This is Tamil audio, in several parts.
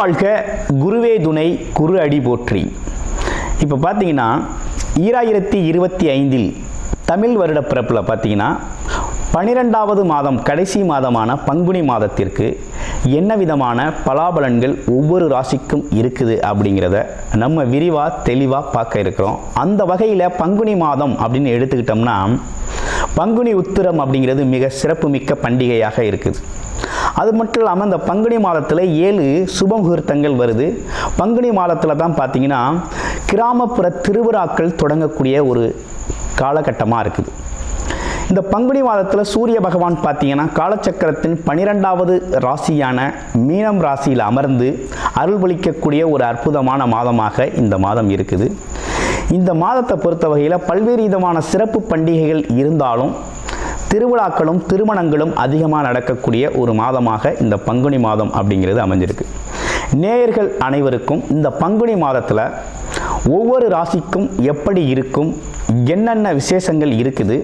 வாழ்க, குருவே துணை, குரு அடி போற்றி. இப்போ பார்த்தீங்கன்னா 2025 தமிழ் வருட பிறப்பில் பார்த்தீங்கன்னா 12வது மாதம் கடைசி மாதமான பங்குனி மாதத்திற்கு என்ன விதமான பலாபலன்கள் ஒவ்வொரு ராசிக்கும் இருக்குது அப்படிங்கிறத நம்ம விரிவாக தெளிவாக பார்க்க இருக்கிறோம். அந்த வகையில் பங்குனி மாதம் அப்படின்னு எடுத்துக்கிட்டோம்னா பங்குனி உத்திரம் அப்படிங்கிறது மிக சிறப்புமிக்க பண்டிகையாக இருக்குது. அது மட்டும் இல்லாமல் இந்த பங்குனி மாதத்தில் 7 சுப முகூர்த்தங்கள் வருது. பங்குனி மாதத்தில் தான் பார்த்தீங்கன்னா கிராமப்புற திருவிழாக்கள் தொடங்கக்கூடிய ஒரு காலகட்டமாக இருக்குது. இந்த பங்குனி மாதத்தில் சூரிய பகவான் பார்த்தீங்கன்னா காலச்சக்கரத்தின் 12வது ராசியான மீனம் ராசியில் அமர்ந்து அருள்பளிக்கக்கூடிய ஒரு அற்புதமான மாதமாக இந்த மாதம் இருக்குது. இந்த மாதத்தை பொறுத்த வகையில் பல்வேறு விதமான சிறப்பு பண்டிகைகள் இருந்தாலும் திருவிழாக்களும் திருமணங்களும் அதிகமாக நடக்கக்கூடிய ஒரு மாதமாக இந்த பங்குனி மாதம் அப்படிங்கிறது அமைஞ்சிருக்கு. நேயர்கள் அனைவருக்கும் இந்த பங்குனி மாதத்தில் ஒவ்வொரு ராசிக்கும் எப்படி இருக்கும், என்னென்ன விசேஷங்கள் இருக்குது,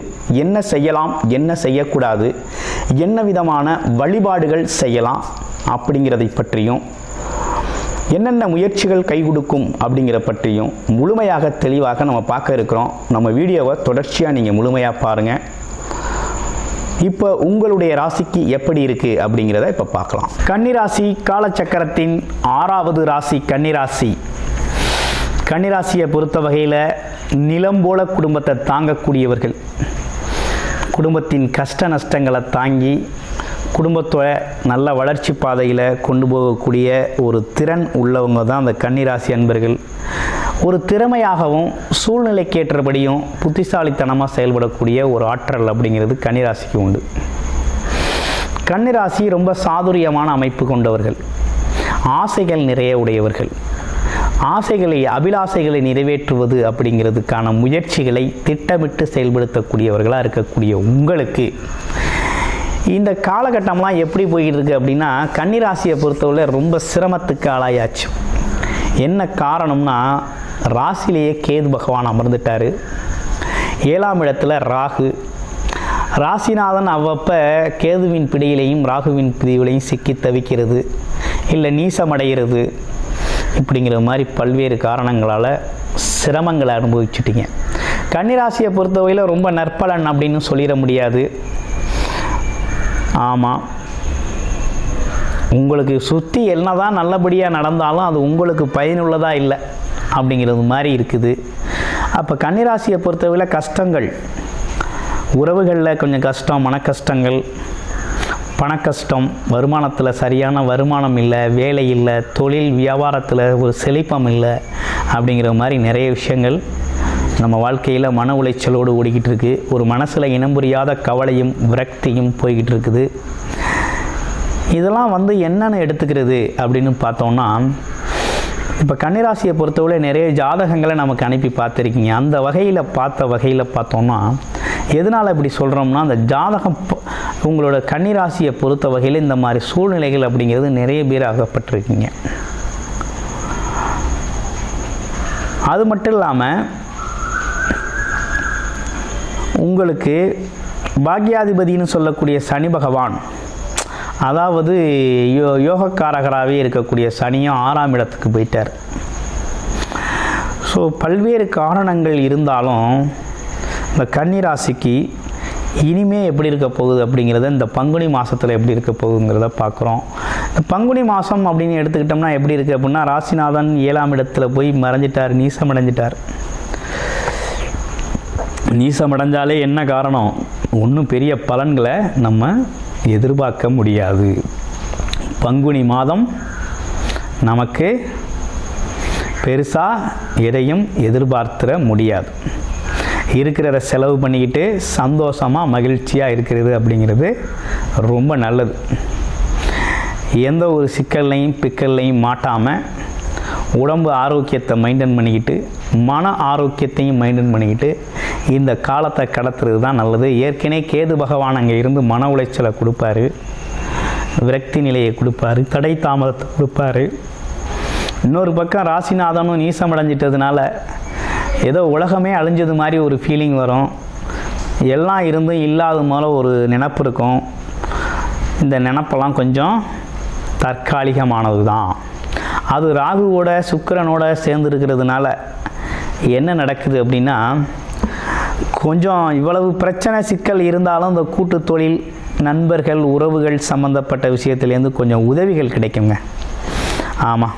என்ன செய்யலாம், என்ன செய்யக்கூடாது, என்ன விதமான வழிபாடுகள் செய்யலாம் அப்படிங்கிறதை பற்றியும், என்னென்ன முயற்சிகள் கை கொடுக்கும் அப்படிங்கிற பற்றியும் முழுமையாக தெளிவாக நம்ம பார்க்க இருக்கிறோம். நம்ம வீடியோவை தொடர்ச்சியாக நீங்கள் முழுமையாக பாருங்கள். இப்போ உங்களுடைய ராசிக்கு எப்படி இருக்குது அப்படிங்கிறத இப்போ பார்க்கலாம். கன்னிராசி காலச்சக்கரத்தின் 6வது ராசி கன்னிராசி. கன்னிராசியை பொறுத்த வகையில் நிலம் போல குடும்பத்தை தாங்கக்கூடியவர்கள், குடும்பத்தின் கஷ்ட நஷ்டங்களை தாங்கி குடும்பத்தோட நல்ல வளர்ச்சி பாதையில் கொண்டு போகக்கூடிய ஒரு திறன் உள்ளவங்க தான் அந்த கன்னிராசி அன்பர்கள். ஒரு திறமையாகவும் சூழ்நிலைக்கேற்றபடியும் புத்திசாலித்தனமாக செயல்படக்கூடிய ஒரு ஆற்றல் அப்படிங்கிறது கன்னிராசிக்கு உண்டு. கன்னிராசி ரொம்ப சாதுரியமான அமைப்பு கொண்டவர்கள், ஆசைகள் நிறைய உடையவர்கள். அபிலாசைகளை நிறைவேற்றுவது அப்படிங்கிறதுக்கான முயற்சிகளை திட்டமிட்டு செயல்படுத்தக்கூடியவர்களாக இருக்கக்கூடிய உங்களுக்கு இந்த காலகட்டம்லாம் எப்படி போய்கிட்டு இருக்கு அப்படின்னா கன்னிராசியை பொறுத்தவரை ரொம்ப சிரமத்துக்கு ஆளாயாச்சு. என்ன காரணம்னா ராசியிலேயே கேது பகவான் அமர்ந்துட்டார். 7ஆம் இடத்துல ராகு. ராசிநாதன் அவ்வப்போ கேதுவின் பிடியிலையும் ராகுவின் பிடியிலையும் சிக்கி தவிக்கிறது, இல்லை நீசமடைகிறது, இப்படிங்கிற மாதிரி பல்வேறு காரணங்களால் சிரமங்களை அனுபவிச்சுட்டீங்க. கன்னிராசியை பொறுத்தவரையில் ரொம்ப நற்பலன் அப்படின்னு சொல்லிட முடியாது. ஆமாம், உங்களுக்கு சுற்றி என்னதான் நல்லபடியாக நடந்தாலும் அது உங்களுக்கு பயனுள்ளதாக இல்லை அப்படிங்கிறது மாதிரி இருக்குது. அப்போ கன்னிராசியை பொறுத்தவரையில் கஷ்டங்கள், உறவுகளில் கொஞ்சம் கஷ்டம், மன கஷ்டங்கள், பண கஷ்டம், வருமானத்தில் சரியான வருமானம் இல்லை, வேலை இல்லை, தொழில் வியாபாரத்தில் ஒரு செழிப்பம் இல்லை அப்படிங்கிற மாதிரி நிறைய விஷயங்கள் நம்ம வாழ்க்கையில் மன உளைச்சலோடு ஓடிக்கிட்டு இருக்குது. ஒரு மனசில் இனம் புரியாத கவலையும் விரக்தியும் போய்கிட்டு இருக்குது. இதெல்லாம் என்னென்னு எடுத்துக்கிறது அப்படின்னு பார்த்தோம்னா இப்போ கன்னிராசியை பொறுத்தவரை நிறைய ஜாதகங்களை நமக்கு அனுப்பி பார்த்துருக்கீங்க. அந்த வகையில் பார்த்தோம்னா எதனால் இப்படி சொல்கிறோம்னா அந்த ஜாதகம் உங்களோட கன்னிராசியை பொறுத்த வகையில் இந்த மாதிரி சூழ்நிலைகள் அப்படிங்கிறது நிறைய பேர் அகப்பட்டிருக்கீங்க. அது மட்டும் இல்லாமல் உங்களுக்கு பாக்யாதிபதினு சொல்லக்கூடிய சனி பகவான், அதாவது யோகக்காரகராகவே இருக்கக்கூடிய சனியும் 6ஆம் இடத்துக்கு போயிட்டார். ஸோ பல்வேறு காரணங்கள் இருந்தாலும் இந்த கன்னிராசிக்கு இனிமே எப்படி இருக்க போகுது அப்படிங்கிறத இந்த பங்குனி மாதத்தில் எப்படி இருக்க போகுதுங்கிறத பார்க்குறோம். இந்த பங்குனி மாதம் அப்படின்னு எடுத்துக்கிட்டோம்னா எப்படி இருக்குது அப்படின்னா ராசிநாதன் 7ஆம் இடத்துல போய் மறைஞ்சிட்டார், நீசமடைஞ்சிட்டார். நீசமடைஞ்சாலே என்ன காரணம், ஒன்றும் பெரிய பலன்களை நம்ம எதிர்பார்க்க முடியாது. பங்குனி மாதம் நமக்கு பெருசாக எதையும் எதிர்பார்த்துட முடியாது. இருக்கிறத செலவு பண்ணிக்கிட்டு சந்தோஷமாக மகிழ்ச்சியாக இருக்கிறது அப்படிங்கிறது ரொம்ப நல்லது. எந்த ஒரு சிக்கல்லையும் பிக்கல்லையும் மாட்டாமல் உடம்பு ஆரோக்கியத்தை மெயின்டைன் பண்ணிக்கிட்டு மன ஆரோக்கியத்தையும் மெயின்டைன் பண்ணிக்கிட்டு இந்த காலத்தை கடத்துறது தான் நல்லது. ஏற்கனவே கேது பகவான் அங்கே இருந்து மன உளைச்சலை கொடுப்பாரு, விரக்தி நிலையை கொடுப்பாரு, தடை தாமதத்தை கொடுப்பாரு. இன்னொரு பக்கம் ராசிநாதனும் நீசமடைஞ்சிட்டதுனால ஏதோ உலகமே அழிஞ்சது மாதிரி ஒரு ஃபீலிங் வரும். எல்லாம் இருந்தும் இல்லாத மாதிரி ஒரு நினப்பு இருக்கும். இந்த நினப்பெல்லாம் கொஞ்சம் தற்காலிகமானது தான். அது ராகுவோட சுக்கிரனோட சேர்ந்துருக்கிறதுனால என்ன நடக்குது அப்படின்னா, கொஞ்சம் இவ்வளவு பிரச்சனை சிக்கல் இருந்தாலும் இந்த கூட்டு தொழில், நண்பர்கள், உறவுகள் சம்மந்தப்பட்ட விஷயத்துலேருந்து கொஞ்சம் உதவிகள் கிடைக்குங்க. ஆமாம்,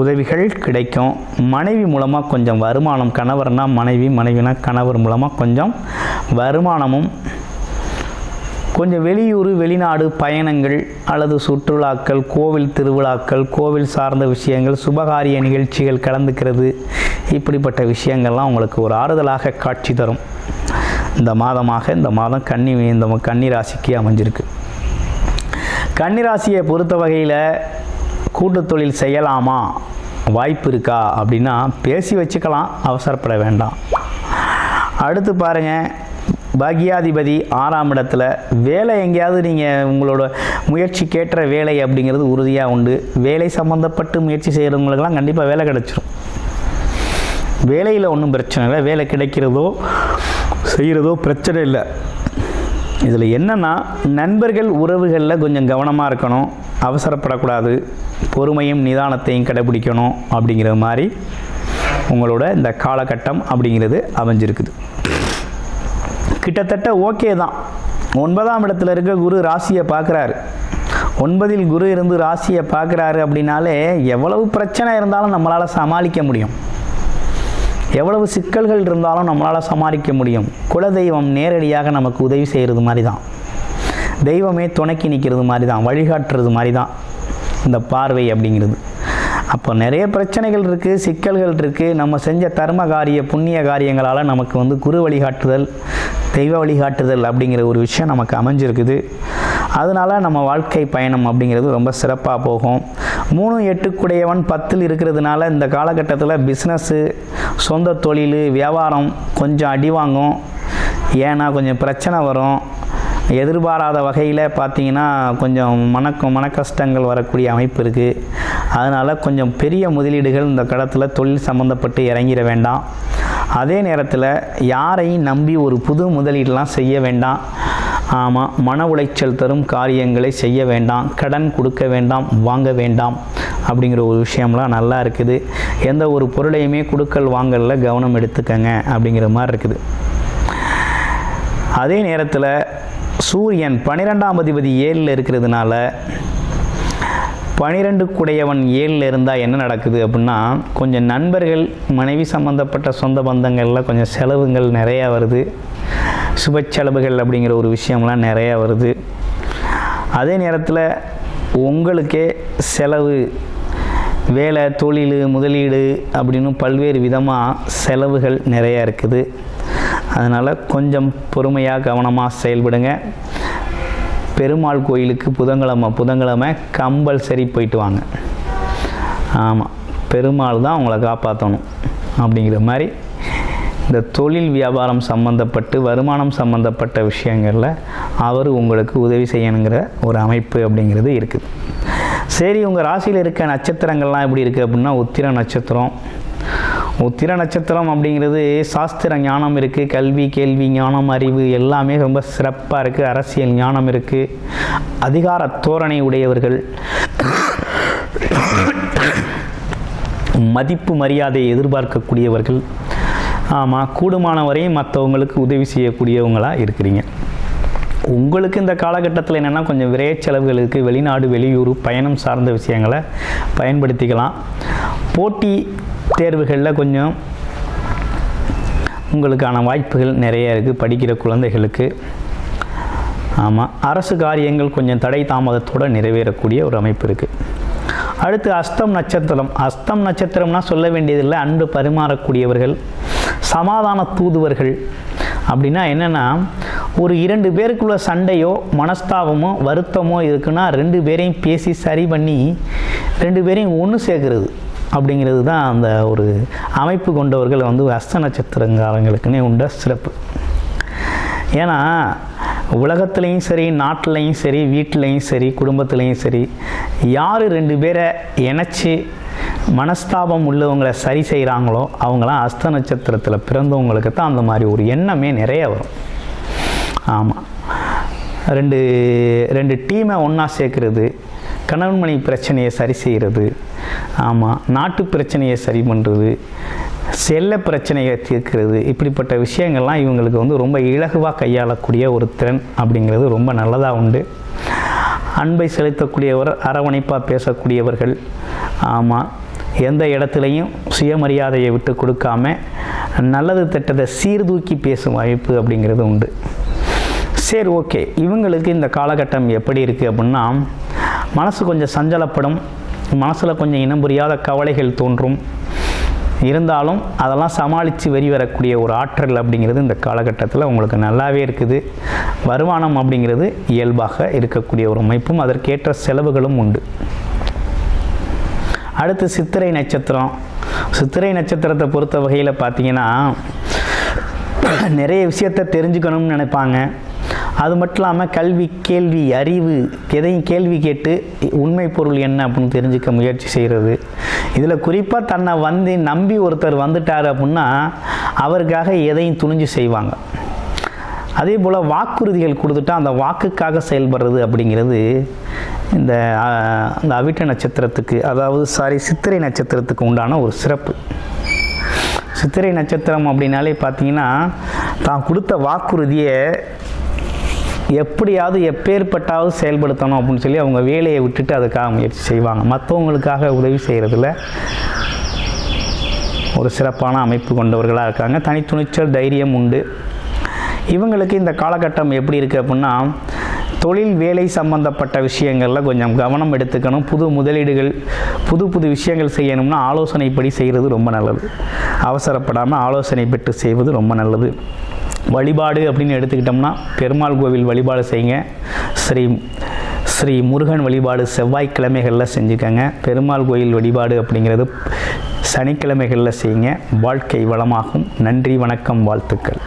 உதவிகள் கிடைக்கும். மனைவி மூலமாக கொஞ்சம் வருமானம், கணவர்னா மனைவி, மனைவினா கணவர் மூலமாக கொஞ்சம் வருமானமும், கொஞ்சம் வெளியூர் வெளிநாடு பயணங்கள் அல்லது சுற்றுலாக்கள், கோவில் திருவிழாக்கள், கோவில் சார்ந்த விஷயங்கள், சுபகாரிய நிகழ்ச்சிகள் கலந்துக்கிறது, இப்படிப்பட்ட விஷயங்கள்லாம் உங்களுக்கு ஒரு ஆறுதலாக காட்சி தரும் இந்த மாதம் கன்னி ராசிக்கு அமைஞ்சிருக்கு. கன்னி ராசியை பொறுத்த வகையில் கூட்டு தொழில் செய்யலாமா, வாய்ப்பு இருக்கா அப்படின்னா பேசி வச்சுக்கலாம், அவசரப்பட வேண்டாம். அடுத்து பாருங்கள், பாக்யாதிபதி 6ஆம் இடத்துல. வேலை எங்கேயாவது நீங்கள் உங்களோட முயற்சிக்கேற்ற வேலை அப்படிங்கிறது உறுதியாக உண்டு. வேலை சம்மந்தப்பட்டு முயற்சி செய்கிறவங்களுக்கெல்லாம் கண்டிப்பாக வேலை கிடச்சிரும். வேலையில் ஒன்றும் பிரச்சனை இல்லை, வேலை கிடைக்கிறதோ செய்கிறதோ பிரச்சனை இல்லை. இதில் என்னென்னா, நண்பர்கள் உறவுகளில் கொஞ்சம் கவனமாக இருக்கணும், அவசரப்படக்கூடாது, பொறுமையும் நிதானத்தையும் கடைபிடிக்கணும். அப்படிங்கிற மாதிரி உங்களோட இந்த காலகட்டம் அப்படிங்கிறது அமைஞ்சிருக்குது. கிட்டத்தட்ட ஓகே தான். 9ஆம் இடத்துல இருக்க குரு ராசியை பார்க்குறாரு. 9இல் குரு இருந்து ராசியை பார்க்குறாரு அப்படின்னாலே எவ்வளவு பிரச்சனை இருந்தாலும் நம்மளால் சமாளிக்க முடியும், எவ்வளவு சிக்கல்கள் இருந்தாலும் நம்மளால் சமாளிக்க முடியும். குலதெய்வம் நேரடியாக நமக்கு உதவி செய்கிறது மாதிரி தான், தெய்வமே துணைக்கி நிற்கிறது மாதிரி தான், வழிகாட்டுறது மாதிரி தான் இந்த பார்வை அப்படிங்கிறது. அப்போ நிறைய பிரச்சனைகள் இருக்குது, சிக்கல்கள் இருக்குது. நம்ம செஞ்ச தர்ம காரிய புண்ணிய காரியங்களால் நமக்கு குரு வழிகாட்டுதல், தெய்வ வழிகாட்டுதல் அப்படிங்கிற ஒரு விஷயம் நமக்கு அமைஞ்சிருக்குது. அதனால் நம்ம வாழ்க்கை பயணம் அப்படிங்கிறது ரொம்ப சிறப்பாக போகும். 3-8 10 இருக்கிறதுனால இந்த காலகட்டத்தில் பிஸ்னஸ்ஸு, சொந்த தொழில், வியாபாரம் கொஞ்சம் அடி வாங்கும். ஏன்னா கொஞ்சம் பிரச்சனை வரும். எதிர்பாராத வகையில் பார்த்திங்கன்னா கொஞ்சம் மன கஷ்டங்கள் வரக்கூடிய அமைப்பு இருக்குது. அதனால் கொஞ்சம் பெரிய முதலீடுகள் இந்த கடத்தில் தொழில் சம்மந்தப்பட்டு இறங்கிட வேண்டாம். அதே நேரத்தில் யாரையும் நம்பி ஒரு புது முதலீடெலாம் செய்ய வேண்டாம். ஆமாம், மன உளைச்சல் தரும் காரியங்களை செய்ய வேண்டாம், கடன் கொடுக்க வேண்டாம், வாங்க வேண்டாம் அப்படிங்கிற ஒரு விஷயம்லாம் நல்லா இருக்குது. எந்த ஒரு பொருளையுமே கொடுக்கல் வாங்கலில் கவனம் எடுத்துக்கங்க அப்படிங்கிற மாதிரி இருக்குது. அதே நேரத்தில் சூரியன் 12ஆம் அதிபதி 7ல் இருக்கிறதுனால 12 குடையவன் 7ல் இருந்தால் என்ன நடக்குது அப்படின்னா, கொஞ்சம் நண்பர்கள், மனைவி சம்மந்தப்பட்ட சொந்த பந்தங்களில் கொஞ்சம் செலவுகள் நிறையா வருது, சுப செலவுகள் அப்படிங்கிற ஒரு விஷயம்லாம் நிறையா வருது. அதே நேரத்தில் உங்களுக்கே செலவு, வேலை, தொழில், முதலீடு அப்படின்னு பல்வேறு விதமாக செலவுகள் நிறையா இருக்குது. அதனால் கொஞ்சம் பொறுமையாக கவனமாக செயல்படுங்க. பெருமாள் கோயிலுக்கு புதன்கிழமை கம்பல்சரி போயிட்டு வாங்க. ஆமாம், பெருமாள் தான் உங்களை காப்பாற்றணும் அப்படிங்கிற மாதிரி இந்த தொழில் வியாபாரம் சம்மந்தப்பட்டு வருமானம் சம்மந்தப்பட்ட விஷயங்களில் அவர் உங்களுக்கு உதவி செய்யணுங்கிற ஒரு அமைப்பு அப்படிங்கிறது இருக்குது. சரி, உங்கள் ராசியில் இருக்க நட்சத்திரங்கள்லாம் எப்படி இருக்குது அப்படின்னா, உத்திர நட்சத்திரம். உத்திர நட்சத்திரம் அப்படிங்கிறது சாஸ்திர ஞானம் இருக்குது, கல்வி, கேள்வி, ஞானம், அறிவு எல்லாமே ரொம்ப சிறப்பாக இருக்குது. அரசியல் ஞானம் இருக்குது, அதிகார தோரணை உடையவர்கள், மதிப்பு மரியாதையை எதிர்பார்க்கக்கூடியவர்கள். ஆமாம், கூடுமான வரையும் மற்றவங்களுக்கு உதவி செய்யக்கூடியவங்களாக இருக்கிறீங்க. உங்களுக்கு இந்த காலகட்டத்தில் என்னென்னா கொஞ்சம் விரைய செலவுகளுக்கு வெளிநாடு, வெளியூர் பயணம் சார்ந்த விஷயங்களை பயன்படுத்திக்கலாம். போட்டி தேர்வுகளில் கொஞ்சம் உங்களுக்கான வாய்ப்புகள் நிறைய இருக்குது படிக்கிற குழந்தைகளுக்கு. ஆமாம், அரசு காரியங்கள் கொஞ்சம் தடை தாமதத்தோடு நிறைவேறக்கூடிய ஒரு அமைப்பு இருக்குது. அடுத்து அஸ்தம் நட்சத்திரம். அஸ்தம் நட்சத்திரம்னா சொல்ல வேண்டியதில்லை, அன்பு பரிமாறக்கூடியவர்கள், சமாதான தூதுவர்கள். அப்படின்னா என்னென்னா, ஒரு 2 பேருக்குள்ள சண்டையோ மனஸ்தாபமோ வருத்தமோ இருக்குன்னா 2 பேரையும் பேசி சரி பண்ணி 2 பேரையும் ஒன்று சேர்க்கறது அப்படிங்கிறது தான் அந்த ஒரு அமைப்பு கொண்டவர்கள் அஸ்த நட்சத்திரங்காரங்களுக்குன்னே உண்ட சிறப்பு. ஏன்னா உலகத்துலேயும் சரி, நாட்டிலையும் சரி, வீட்டிலையும் சரி, குடும்பத்துலேயும் சரி, யார் 2 பேரை இணைச்சி மனஸ்தாபம் உள்ளவங்களை சரி செய்கிறாங்களோ அவங்களாம் அஸ்த நட்சத்திரத்தில் பிறந்தவங்களுக்கு தான் அந்த மாதிரி ஒரு எண்ணமே நிறைய வரும். ஆமாம், ரெண்டு டீமை ஒன்றா சேர்க்குறது, கணவன் மனைவி பிரச்சனையை சரி செய்கிறது, ஆமாம், நாட்டு பிரச்சனையை சரி பண்ணுறது, செல்ல பிரச்சனையை தீர்க்கிறது, இப்படிப்பட்ட விஷயங்கள்லாம் இவங்களுக்கு வந்து ரொம்ப இலகுவாக கையாளக்கூடிய ஒரு திறன் அப்படிங்கிறது ரொம்ப நல்லதாக உண்டு. அன்பை செலுத்தக்கூடியவர், அரவணைப்பாக பேசக்கூடியவர்கள், ஆமாம், எந்த இடத்துலையும் சுயமரியாதையை விட்டு கொடுக்காம நல்லது திட்டத்தை சீர்தூக்கி பேசும் வாய்ப்பு அப்படிங்கிறது உண்டு. சரி, ஓகே, இவங்களுக்கு இந்த காலகட்டம் எப்படி இருக்குது அப்படின்னா, மனசு கொஞ்சம் சஞ்சலப்படும், மனசில் கொஞ்சம் இனம் புரியாத கவலைகள் தோன்றும். இருந்தாலும் அதெல்லாம் சமாளித்து வெளிவரக்கூடிய ஒரு ஆற்றல் அப்படிங்கிறது இந்த காலகட்டத்தில் உங்களுக்கு நல்லாவே இருக்குது. வருமானம் அப்படிங்கிறது இயல்பாக இருக்கக்கூடிய ஒரு அமைப்பும் அதற்கேற்ற செலவுகளும் உண்டு. அடுத்து சித்திரை நட்சத்திரம். சித்திரை நட்சத்திரத்தை பொறுத்த வகையில் பார்த்தீங்கன்னா, நிறைய விஷயத்தை தெரிஞ்சுக்கணும்னு நினைப்பாங்க. அது மட்டும் இல்லாமல் கல்வி, கேள்வி, அறிவு, எதையும் கேள்வி கேட்டு உண்மை பொருள் என்ன அப்படின்னு தெரிஞ்சுக்க முயற்சி செய்கிறது. இதில் குறிப்பாக தன்னை வந்து நம்பி ஒருத்தர் வந்துட்டார் அப்படின்னா அவருக்காக எதையும் துணிஞ்சு செய்வாங்க. அதே போல் வாக்குறுதிகள் கொடுத்துட்டா அந்த வாக்குக்காக செயல்படுறது அப்படிங்கிறது இந்த அவிட்ட நட்சத்திரத்துக்கு, அதாவது சித்திரை நட்சத்திரத்துக்கு உண்டான ஒரு சிறப்பு. சித்திரை நட்சத்திரம் அப்படின்னாலே பார்த்தீங்கன்னா, தான் கொடுத்த வாக்குறுதியை எப்படியாவது எப்பேற்பட்டாவது செயல்படுத்தணும் அப்படின்னு சொல்லி அவங்க வேலையை விட்டுட்டு அதுக்காக முயற்சி செய்வாங்க. மற்றவங்களுக்காக உதவி செய்கிறதுல ஒரு சிறப்பான அமைப்பு கொண்டவர்களாக இருக்காங்க. தனித்துணிச்சல், தைரியம் உண்டு. இவங்களுக்கு இந்த காலகட்டம் எப்படி இருக்குது அப்படின்னா, தொழில், வேலை சம்பந்தப்பட்ட விஷயங்களில் கொஞ்சம் கவனம் எடுத்துக்கணும். புது முதலீடுகள், புது விஷயங்கள் செய்யணும்னா ஆலோசனைப்படி செய்கிறது ரொம்ப நல்லது. அவசரப்படாமல் ஆலோசனை பெற்று செய்வது ரொம்ப நல்லது. வழிபாடு அப்படின்னு எடுத்துக்கிட்டோம்னா பெருமாள் கோவில் வழிபாடு செய்யுங்க. ஸ்ரீ முருகன் வழிபாடு செவ்வாய்க்கிழமைகளில் செஞ்சுக்கங்க. பெருமாள் கோயில் வழிபாடு அப்படிங்கிறது சனிக்கிழமைகளில் செய்யுங்க. வாழ்க்கை வளமாகும். நன்றி, வணக்கம், வாழ்த்துக்கள்.